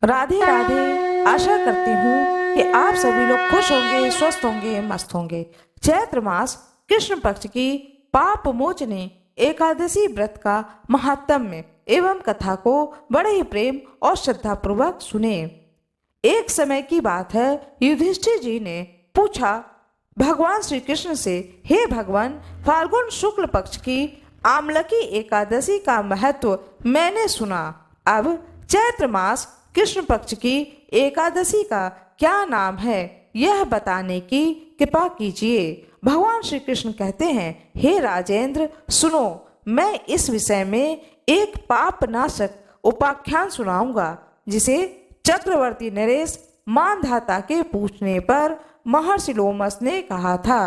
राधे राधे। आशा करती हूँ कि आप सभी लोग खुश होंगे, स्वस्थ होंगे, मस्त होंगे। चैत्र मास कृष्ण पक्ष की पाप मोचनी एकादशी व्रत का महात्म्य एवं कथा को बड़े ही प्रेम और श्रद्धा पूर्वक सुने। एक समय की बात है, युधिष्ठिर जी ने पूछा भगवान श्री कृष्ण से, हे भगवान, फाल्गुन शुक्ल पक्ष की आमलकी एकादशी का महत्व मैंने सुना। अब चैत्र मास कृष्ण पक्ष की एकादशी का क्या नाम है, यह बताने की कृपा कीजिए। भगवान श्री कृष्ण कहते हैं, हे राजेंद्र, सुनो, मैं इस विषय में एक पाप नाशक उपाख्यान सुनाऊंगा, जिसे चक्रवर्ती नरेश मानधाता के पूछने पर महर्षि लोमस ने कहा था।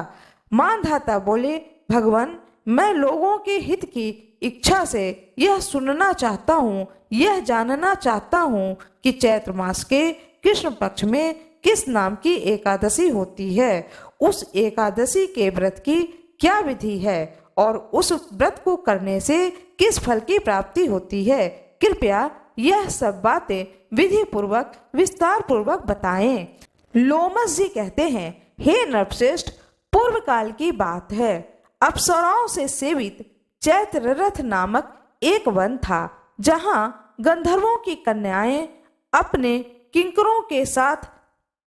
मानधाता बोले, भगवान, मैं लोगों के हित की इच्छा से यह सुनना चाहता हूँ, यह जानना चाहता हूँ कि चैत्र मास के कृष्ण पक्ष में किस नाम की एकादशी होती है, उस एकादशी के व्रत की क्या विधि है और उस व्रत को करने से किस फल की प्राप्ति होती है। कृपया यह सब बातें विधि पूर्वक विस्तार पूर्वक बताएं। लोमस जी कहते हैं, हे नरश्रेष्ठ, पूर्व काल की बात है। अप्सराओं से सेवित चैत्र रथ नामक एक वन था, जहां गंधर्वों की कन्याएं अपने किंकरों के साथ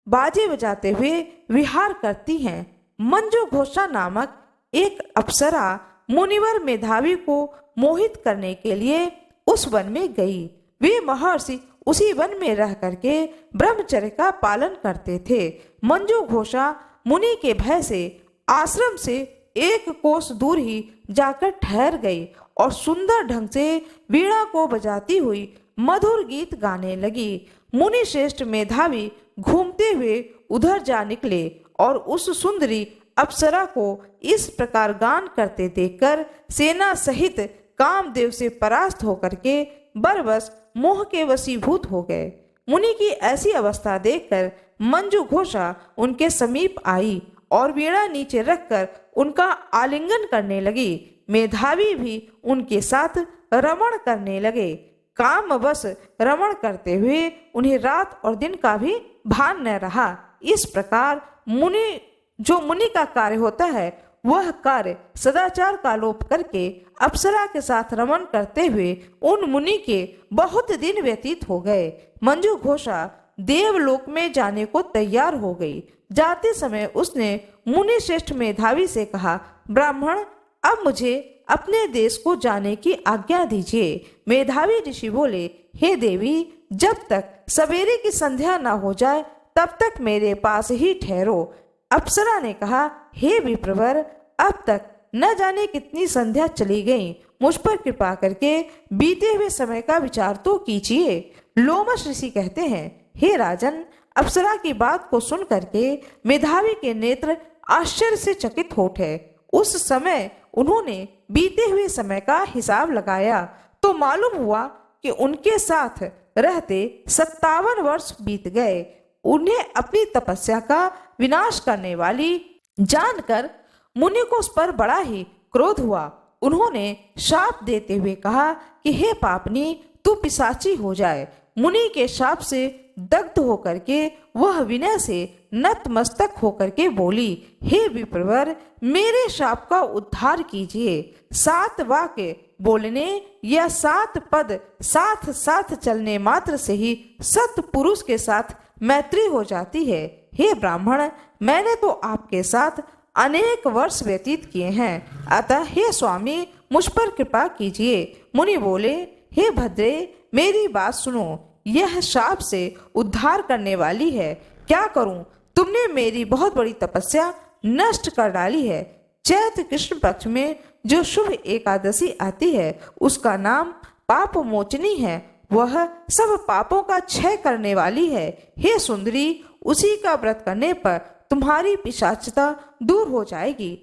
बाजे बजाते हुए विहार करती हैं। मंजू घोषा नामक एक अप्सरा मुनिवर मेधावी को मोहित करने के लिए उस वन में गई। वे महर्षि उसी वन में रह करके ब्रह्मचर्य का पालन करते थे। मंजू घोषा मुनि के भय से आश्रम से एक कोस दूर ही जाकर ठहर गई और सुंदर ढंग से वीणा को बजाती हुई मधुर गीत गाने लगी। मुनि श्रेष्ठ मेधावी घूमते हुए उधर जा निकले और उस सुंदरी अप्सरा को इस प्रकार गान करते देखकर सेना सहित कामदेव से परास्त होकर के बरबस मोह के वशीभूत हो गए। मुनि की ऐसी अवस्था देखकर मंजू घोषा उनके समीप आई और वीणा नीचे रखकर उनका आलिंगन करने लगी। मेधावी भी उनके साथ रमण करने लगे। कामवश रमण करते हुए उन्हें रात और दिन का भी भान न रहा। इस प्रकार मुनि का कार्य होता है, वह कार्य सदाचार का लोप करके अप्सरा के साथ रमन करते हुए उन मुनि के बहुत दिन व्यतीत हो गए। मंजू घोषा देवलोक में जाने को तैयार हो गई। जाते समय उसने मुनि श्रेष्ठ मेधावी से कहा, ब्राह्मण, अब मुझे अपने देश को जाने की आज्ञा दीजिए। मेधावी ऋषि बोले, हे देवी, जब तक सवेरे की संध्या न हो जाए तब तक मेरे पास ही ठहरो। अप्सरा ने कहा, हे विप्रवर, अब तक न जाने कितनी संध्या चली गई, मुझ पर कृपा करके बीते हुए समय का विचार तो कीजिए। लोमस ऋषि कहते हैं, हे राजन, अप्सरा की बात को सुन करके मेधावी के नेत्र आश्चर्य से चकित हो उठे। उस समय उन्होंने बीते हुए समय का हिसाब लगाया तो मालूम हुआ कि उनके साथ रहते 57 वर्ष बीत गए। उन्हें अपनी तपस्या का विनाश करने वाली जानकर मुनि को उस पर बड़ा ही क्रोध हुआ। उन्होंने शाप देते हुए कहा कि हे पापनी, तू पिशाची हो जाए। मुनि के शाप से दग्ध होकर के वह विनय से नतमस्तक होकर के बोली, हे विप्रवर, मेरे शाप का उद्धार कीजिए। 7 वाक्य बोलने या 7 पद साथ साथ चलने मात्र से ही सत्पुरुष के साथ मैत्री हो जाती है। हे ब्राह्मण, मैंने तो आपके साथ अनेक वर्ष व्यतीत किए हैं, अतः हे स्वामी, मुझ पर कृपा कीजिए। मुनि बोले, हे भद्रे, मेरी बात सुनो, यह शाप से उद्धार करने वाली है। क्या करूं? तुमने मेरी बहुत बड़ी तपस्या नष्ट कर डाली है। चैत्र कृष्ण पक्ष में जो शुभ एकादशी आती है उसका नाम पाप मोचनी है। वह सब पापों का क्षय करने वाली है। हे सुंदरी, उसी का व्रत करने पर तुम्हारी पिशाचता दूर हो जाएगी।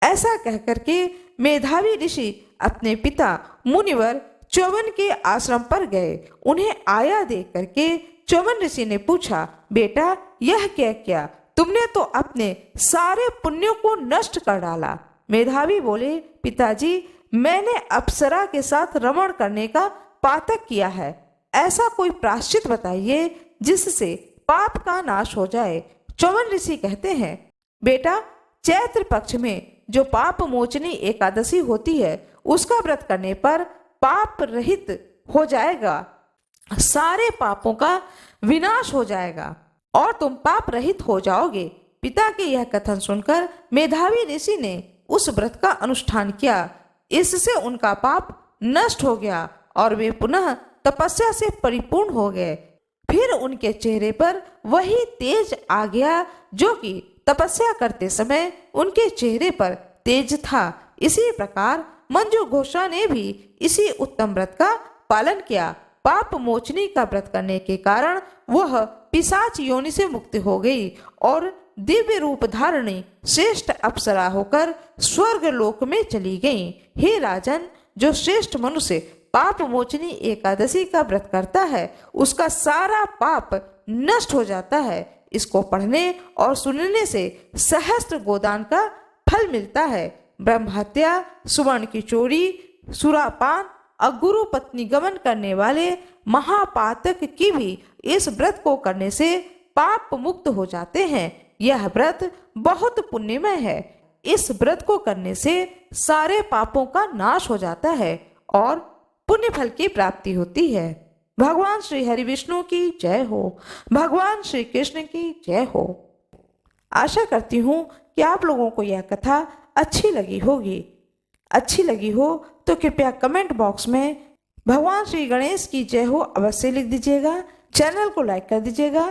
ऐसा कहकर के मेधावी ऋषि अपने पिता मुनिवर च्यवन के आश्रम पर गए। उन्हें आया देख करके च्यवन ऋषि ने पूछा, बेटा, यह क्या किया? तुमने तो अपने सारे पुण्यों को नष्ट कर डाला। मेधावी बोले, पिताजी, मैंने अप्सरा के साथ रमण करने का पातक किया है। ऐसा कोई प्रायश्चित बताइए जिससे पाप का नाश हो जाए। चौवन ऋषि कहते हैं, बेटा, चैत्र पक्ष में जो पाप मोचनी एकादशी होती है उसका व्रत करने पर पाप रहित हो जाएगा, सारे पापों का विनाश हो जाएगा और तुम पाप रहित हो जाओगे। पिता के यह कथन सुनकर मेधावी ऋषि ने उस व्रत का अनुष्ठान किया। इससे उनका पाप नष्ट हो गया और वे पुनः तपस्या से परिपूर्ण हो गए। फिर उनके चेहरे पर वही तेज आ गया जो कि तपस्या करते समय उनके चेहरे पर तेज था। इसी प्रकार मंजू घोषा ने भी इसी उत्तम व्रत का पालन किया। पाप मोचनी का व्रत करने के कारण वह पिशाच योनि से मुक्त हो गई और दिव्य रूप धारणी श्रेष्ठ अप्सरा होकर स्वर्ग लोक में चली गई। हे राजन, जो श्रेष्ठ मनुष्य पाप मोचनी एकादशी का व्रत करता है उसका सारा पाप नष्ट हो जाता है। इसको पढ़ने और सुनने से सहस्त्र गोदान का फल मिलता है। ब्रह्महत्या, सुवर्ण की चोरी, सुरापान और गुरु पत्नी गमन करने वाले महापातक की भी इस व्रत को करने से पाप मुक्त हो जाते हैं। यह व्रत बहुत पुण्यमय है। इस व्रत को करने से सारे पापों का नाश हो जाता है और पुण्य फल की प्राप्ति होती है। भगवान श्री हरि विष्णु की जय हो। भगवान श्री कृष्ण की जय हो। आशा करती हूँ कि आप लोगों को यह कथा अच्छी लगी होगी। अच्छी लगी हो तो कृपया कमेंट बॉक्स में भगवान श्री गणेश की जय हो अवश्य लिख दीजिएगा। चैनल को लाइक कर दीजिएगा।